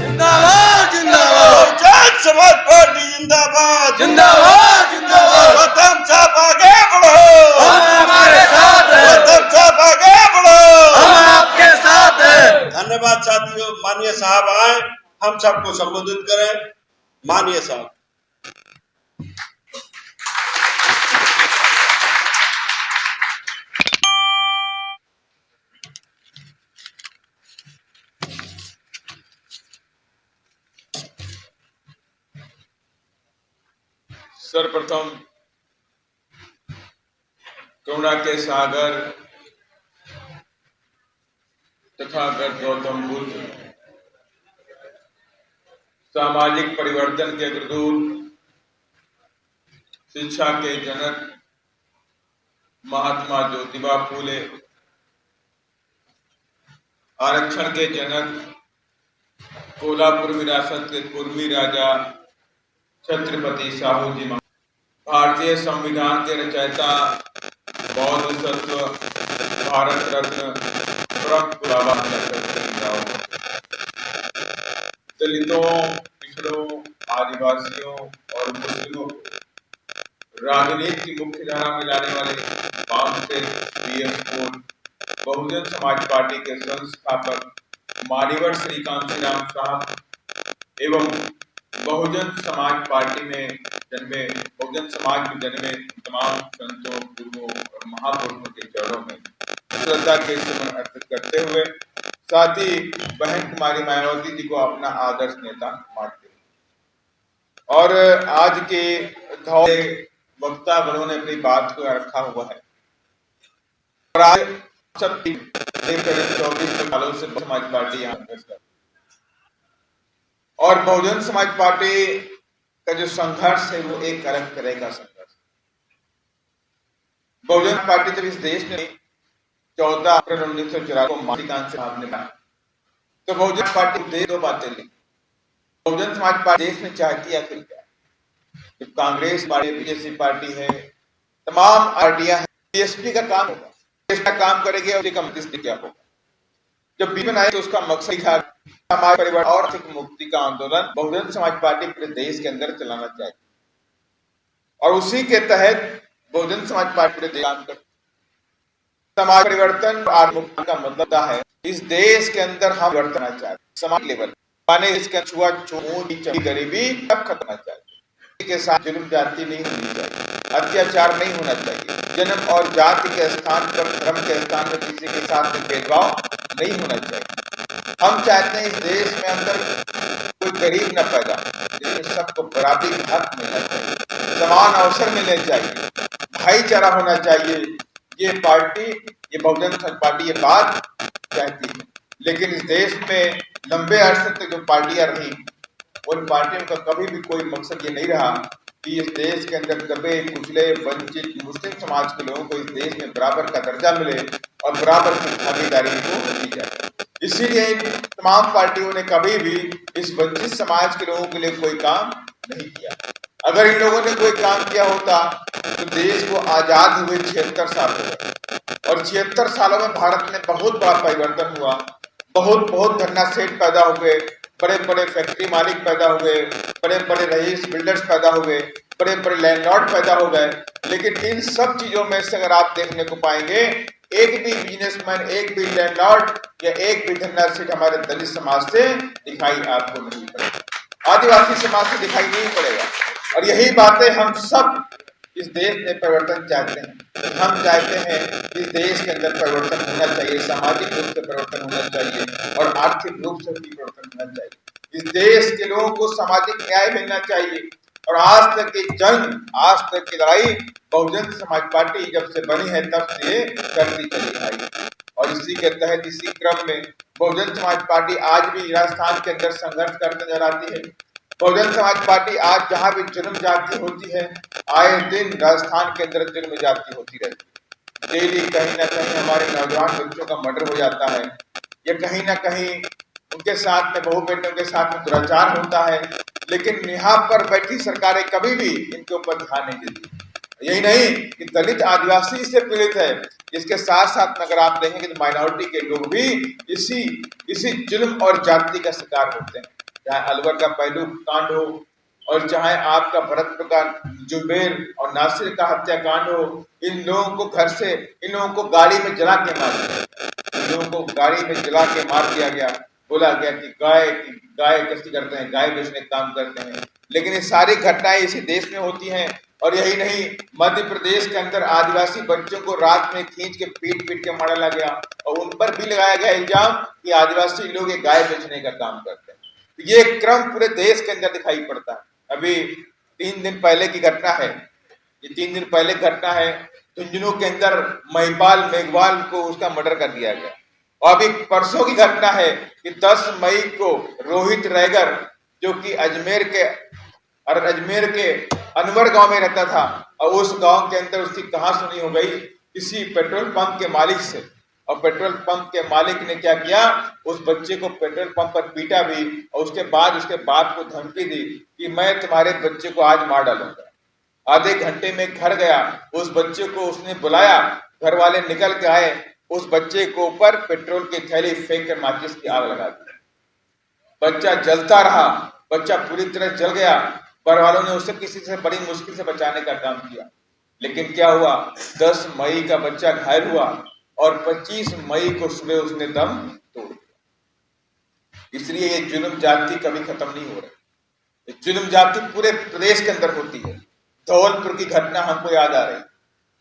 जिंदाबाद जिंदाबाद बहुजन समाज पार्टी जिंदाबाद जिंदाबाद जिंदाबाद। गौतम साहब आगे बढ़ो, हम हमारे साथ हैं, गौतम साहब आगे बढ़ो। हम आपके साथ हैं। धन्यवाद साथियों। माननीय साहब आए, हम सबको संबोधित करें। माननीय साहब। सर्वप्रथम करुणा के सागर तथागत गौतम बुद्ध, सामाजिक परिवर्तन के अग्रदूत, शिक्षा के जनक महात्मा ज्योतिबा फूले, आरक्षण के जनक कोल्हापुर विरासत के कुर्मी राजा छत्रपति साहू जी, भारतीय संविधान के रचयिता बौद्ध तत्व भारत रत्न बाबा साहब, दलितों, पिछड़ों, आदिवासियों और मुस्लिमों को राजनीति की मुख्य धारा में लाने वाले बहुजन समाज पार्टी के संस्थापक मान्यवर श्री कांशीराम साहब एवं बहुजन समाज पार्टी में जन्मे, बहुजन समाज में जन्मे तमाम संतों, गुरुओं और महापुरुषों के चरणों में श्रद्धा के सुमन अर्पित करते हुए साथ ही बहन कुमारी मायावती जी को अपना आदर्श नेता मानते हैं। और आज के दौर वक्ता गणों ने अपनी बात को रखा हुआ है और आज सब 24 सालों से समाज पार्टी यहाँ और बहुजन समाज पार्टी का जो संघर्ष है वो एक अलग तरह का संघर्ष। बहुजन पार्टी जब इस देश में 14 अप्रैल 1984 को माणिकांत साहब ने कहा तो बहुजन पार्टी दो बातें ली। बहुजन समाज पार्टी देश में चाहती है फिर क्या? जब कांग्रेस पार्टी, बीजेपी पार्टी है, तमाम पार्टियां हैं, बीएसपी का काम होगा, देश का काम करेगी और क्या होगा। जब बीजेपी बनाए तो उसका मकसद था समाज परिवर्तन और आर्थिक मुक्ति का आंदोलन बहुजन समाज पार्टी पूरे देश के अंदर चलाना चाहिए और उसी के तहत बहुजन समाज पार्टी पूरे देश काम करती। समाज परिवर्तन और आर्थिक मुक्ति का मतलब है इस देश के अंदर हम परिवर्तन करना चाहते हैं। समाज लेवल माने इसके छुआछूत, गरीबी सब खत्म होना चाहिए। के साथ जुल्म जाति नहीं होनी चाहिए, अत्याचार नहीं होना चाहिए, जन्म और जाति के स्थान पर, धर्म के स्थान पर किसी के साथ में भेदभाव नहीं होना चाहिए। हम चाहते हैं इस देश में अंदर कोई गरीब न पैदा, लेकिन सबको बराबरी हक मिलना चाहिए, समान अवसर मिलने चाहिए, भाईचारा होना चाहिए। ये पार्टी, ये बहुजन समाज पार्टी ये बात चाहती है। लेकिन इस देश में लंबे अरसे तक जो पार्टियां रही उन पार्टियों का कभी भी कोई मकसद ये नहीं रहा कि इस देश के अंदर दबे कुचले वंचित मुस्लिम समाज के लोगों को इस देश में बराबर का दर्जा मिले और बराबर की भागीदारी को दी जाए। इसीलिए इन तमाम पार्टियों ने कभी भी इस वंचित समाज के लोगों के लिए कोई काम नहीं किया। अगर इन लोगों ने कोई काम किया होता तो देश को आजाद हुए 76 साल हो गए और 76 सालों में भारत में बहुत बड़ा परिवर्तन हुआ। बहुत धन्ना सेठ पैदा हो गए, बड़े बड़े फैक्ट्री मालिक पैदा हुए, बड़े बड़े रईस बिल्डर्स पैदा हुए, बड़े बड़े लैंडलॉर्ड पैदा हो गए। लेकिन इन सब चीजों में से अगर आप देखने को पाएंगे एक भी बिजनेसमैन, एक भी लैंडलॉर्ड या एक भी धन्ना सेठ हमारे दलित समाज से दिखाई आपको नहीं पड़ेगा, आदिवासी समाज से दिखाई नहीं पड़ेगा। और यही बातें हम सब इस देश में परिवर्तन चाहते हैं। हम चाहते हैं इस देश के अंदर परिवर्तन होना चाहिए, सामाजिक रूप से परिवर्तन होना चाहिए और आर्थिक रूप से भी परिवर्तन होना चाहिए। इस देश के लोगों को सामाजिक न्याय मिलना चाहिए और आज तक की जंग, आज तक की लड़ाई बहुजन समाज पार्टी जब से बनी है तब से करती चली आई और इसी के तहत, इसी क्रम में बहुजन समाज पार्टी आज भी राजस्थान के अंदर संघर्ष करते नजर आती है। बहुजन समाज पार्टी आज जहां भी जन्म जाति होती है, आए दिन राजस्थान के अंदर जन्म जाति होती रहती है। डेली कहीं ना कहीं हमारे नौजवान बच्चों का मर्डर हो जाता है या कहीं ना कहीं उनके साथ में, बहू बेटियों के साथ में दुराचार होता है। लेकिन यहाँ पर बैठी सरकारें कभी भी इनके ऊपर ध्यान नहीं देती। यही नहीं कि दलित आदिवासी इससे पीड़ित है, इसके साथ साथ अगर आप देखेंगे तो माइनॉरिटी के लोग भी इसी जुल्म और जाति का शिकार होते हैं। चाहे अलवर का पहलू कांड हो और चाहे आपका भरतपुर का जुबेर और नासिर का हत्याकांड हो, इन लोगों को गाड़ी में जला के मार दिया, इन लोगों को गाड़ी में जला के मार दिया गया। बोला गया कि गाय कैसे करते हैं, गाय बेचने का काम करते हैं। लेकिन ये सारी घटनाएं इसी देश में होती हैं। और यही नहीं, मध्य प्रदेश के अंदर आदिवासी बच्चों को रात में खींच के पीट के मारा गया और उन पर भी लगाया गया इल्जाम कि आदिवासी लोग ये गाय बेचने का काम करते हैं। ये क्रम पूरे देश के अंदर दिखाई पड़ता है। अभी 3 दिन पहले की घटना है, ये 3 दिन पहले घटना है, झुंझुनू के अंदर महिपाल मेघवाल को उसका मर्डर कर दिया गया। और अभी परसों की घटना है कि 10 मई को रोहित रैगर, जो कि अजमेर के अनवर गांव में रहता था, और उस गांव के अंदर उसकी कहां सुनी हो गई किसी पेट्रोल पंप के मालिक से। और पेट्रोल पंप के मालिक ने क्या किया, उस बच्चे को पेट्रोल पंप पर पीटा भी और उसके बाद उसके बाप को धमकी दी कि मैं तुम्हारे बच्चे को आज मार डालूंगा। आधे घंटे में घर गया, उस बच्चे को उसने बुलाया, घर वाले निकल के आए, उस बच्चे को ऊपर पेट्रोल की थैली फेंक कर माचिस की आग लगा दी। बच्चा जलता रहा, बच्चा पूरी तरह जल गया। घर वालों ने उसे किसी से बड़ी मुश्किल से बचाने का काम किया, लेकिन क्या हुआ, 10 मई का बच्चा घायल हुआ और 25 मई को सुबह उसने दम तोड़ दिया। इसलिए ये जुल्म जाति कभी खत्म नहीं हो रही। जुल्म जाति पूरे प्रदेश के अंदर होती है। धौलपुर की घटना हमको याद आ रही।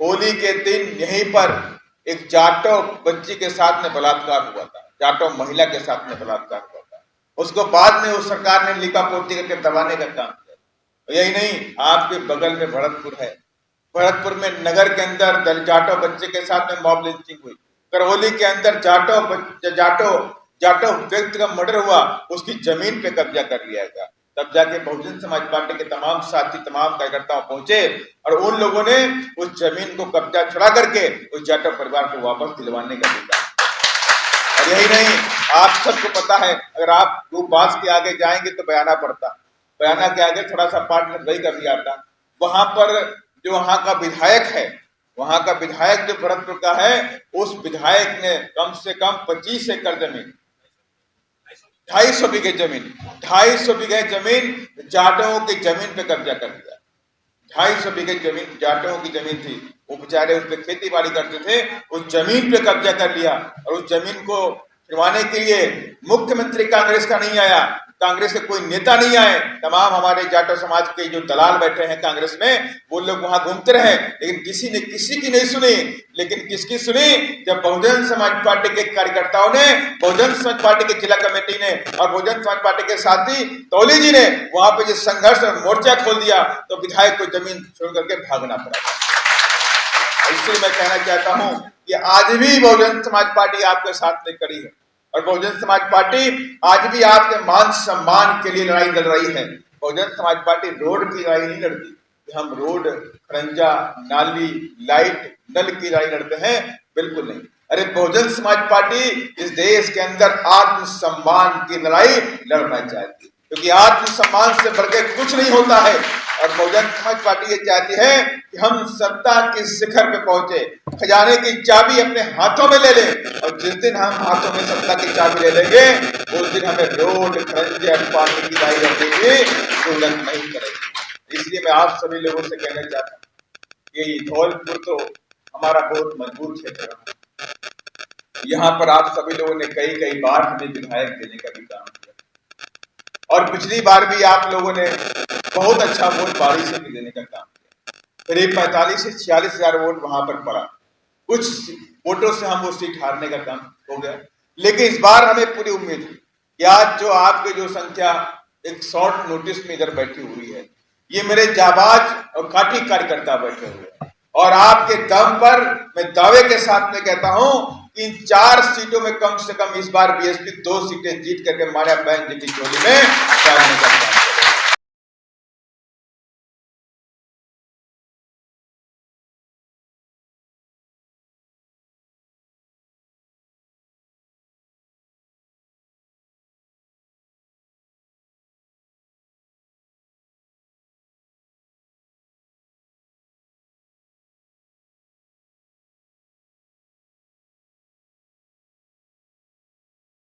होली के दिन यहीं पर एक जाटो बच्ची के साथ में बलात्कार हुआ था, जाटो महिला के साथ में बलात्कार हुआ था। उसको बाद में उस सरकार ने लिपापोती करके दबाने का काम किया। यही नहीं, आपके बगल में भरतपुर है, भरतपुर में नगर के अंदर जाटो बच्चे के साथ में मॉब लिंचिंग हुई। करौली के अंदर जाटो व्यक्ति का मर्डर हुआ, उसकी जमीन पे कब्जा कर लिया गया। तब जाके बहुजन समाज पार्टी के तमाम साथी, तमाम कार्यकर्ता पहुंचे और उन लोगों ने उस जमीन को कब्जा छुड़ा करके उस जाटो परिवार को वापस दिलवाने का दिया। और यही नहीं, आप सबको पता है, अगर आप रूपबास के आगे जाएंगे तो बयाना पड़ता, बयाना के आगे थोड़ा सा पार्ट नजरी कर लिया था। वहां पर जो वहां का विधायक है, वहां का विधायक जो भरतपुर का है, उस विधायक ने कम से कम 25 एकड़ जमीन, 250 बीघे जमीन, 250 बीघे जमीन जाटों की जमीन पे कब्जा कर लिया। 250 बीघे जमीन जाटों की जमीन थी, वो बेचारे उस पर खेती बाड़ी करते थे, उस जमीन पे कब्जा कर लिया। और उस जमीन को छुड़वाने के लिए मुख्यमंत्री कांग्रेस का नहीं आया, कांग्रेस के कोई नेता नहीं आए, तमाम हमारे जाटो समाज के जो दलाल बैठे हैं कांग्रेस में, वो लोग वहां घूमते रहे, लेकिन किसी ने किसी की नहीं सुनी। लेकिन किसकी सुनी, जब बहुजन समाज पार्टी के कार्यकर्ताओं ने, बहुजन समाज पार्टी के जिला कमेटी ने और बहुजन समाज पार्टी के साथी तौली जी ने वहां पे जो संघर्ष और मोर्चा खोल दिया, तो विधायक को जमीन छोड़ करके भागना पड़ा। इसलिए मैं कहना चाहता हूं कि आज भी बहुजन समाज पार्टी आपके साथ में खड़ी है और बहुजन समाज पार्टी आज भी आपके मान सम्मान के लिए लड़ाई लड़ रही है। बहुजन समाज पार्टी रोड की लड़ाई नहीं लड़ती कि हम रोड, खरंजा, नाली, लाइट, नल की लड़ाई लड़ते हैं, बिल्कुल नहीं। अरे बहुजन समाज पार्टी इस देश के अंदर आत्मसम्मान की लड़ाई लड़ना चाहती है, क्योंकि आत्मसम्मान से बढ़कर कुछ नहीं होता है। और बहुजन समाज पार्टी ये चाहती है कि हम सत्ता के शिखर पे पहुंचे, खजाने की चाबी अपने हाथों में ले लें, और जिस दिन हम हाथों में सत्ता की चाबी ले लेंगे, उस दिन हमें रोड, खरंजे, पानी की लड़ाई लड़ने की जरूरत नहीं पड़ेगी। इसलिए मैं आप सभी लोगों से कहना चाहता हूँ कि धौलपुर तो हमारा बहुत मजबूत क्षेत्र है। यहाँ पर आप सभी लोगों ने कई बार हमें विधायक देने का भी काम किया, और पिछली बार भी आप लोगों ने बहुत अच्छा वोट बारी से भी देने का काम किया। करीब 45 से 46 हजार वोट वहां पर पड़ा। कुछ वोटों से हम वो सीट हारने का काम हो गया, लेकिन इस बार हमें पूरी उम्मीद है कि आज जो आपके जो संख्या एक शॉर्ट नोटिस में इधर बैठी हुई है, ये मेरे जाबाज और खाटी कार्यकर्ता बैठे हुए हैं, और आपके दम पर मैं दावे के साथ में कहता हूं कि इन 4 सीटों में कम से कम इस बार बीएसपी 2 सीटें जीत करके हमारे बहन जी की झोली में डालने का काम